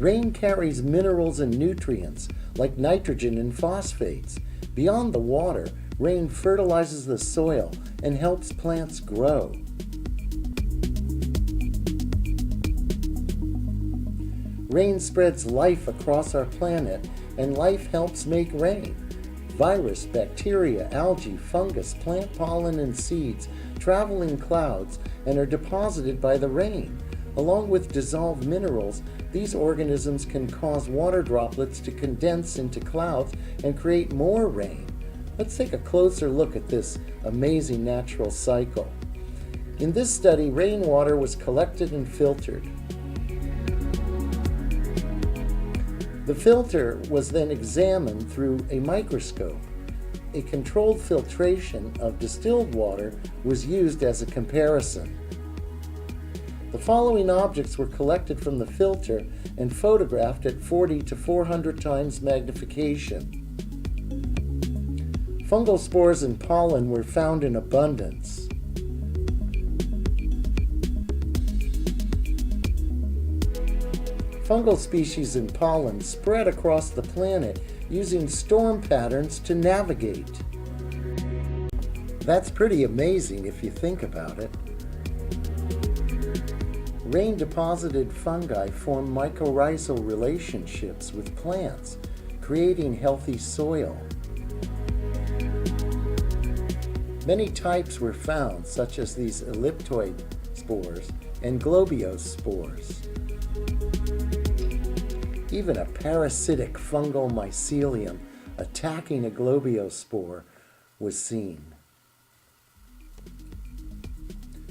Rain carries minerals and nutrients like nitrogen and phosphates. Beyond the water, rain fertilizes the soil and helps plants grow. Rain spreads life across our planet, and life helps make rain. Virus, bacteria, algae, fungus, plant pollen, and seeds travel in clouds and are deposited by the rain. Along with dissolved minerals, these organisms can cause water droplets to condense into clouds and create more rain. Let's take a closer look at this amazing natural cycle. In this study, rainwater was collected and filtered. The filter was then examined through a microscope. A controlled filtration of distilled water was used as a comparison. The following objects were collected from the filter and photographed at 40 to 400 times magnification. Fungal spores and pollen were found in abundance. Fungal species and pollen spread across the planet using storm patterns to navigate. That's pretty amazing if you think about it. Rain-deposited fungi form mycorrhizal relationships with plants, creating healthy soil. Many types were found, such as these elliptoid spores and globiose spores. Even a parasitic fungal mycelium attacking a globiospore was seen.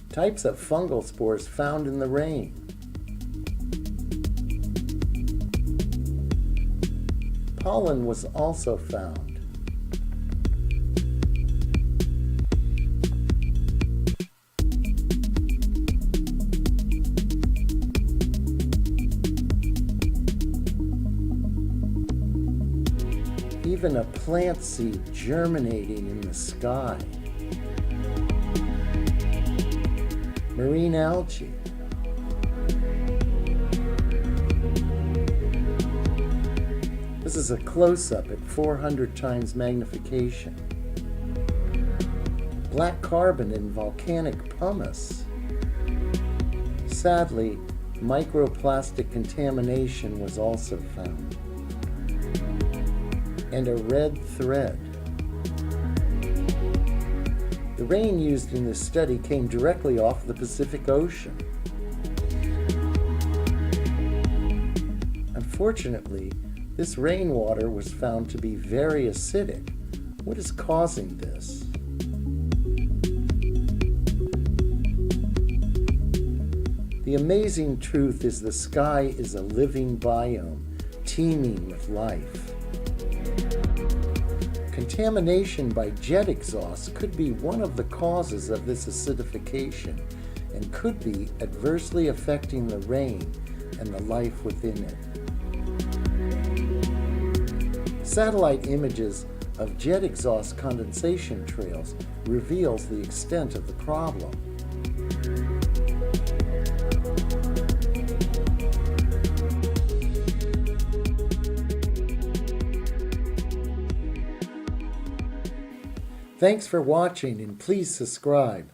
Types of fungal spores found in the rain. Pollen was also found. Even a plant seed germinating in the sky. Marine algae. This is a close-up at 400 times magnification. Black carbon in volcanic pumice. Sadly, microplastic contamination was also found. And a red thread. The rain used in this study came directly off the Pacific Ocean. Unfortunately, this rainwater was found to be very acidic. What is causing this? The amazing truth is the sky is a living biome, teeming with life. Contamination by jet exhaust could be one of the causes of this acidification and could be adversely affecting the rain and the life within it. Satellite images of jet exhaust condensation trails reveals the extent of the problem. Thanks for watching, and please subscribe.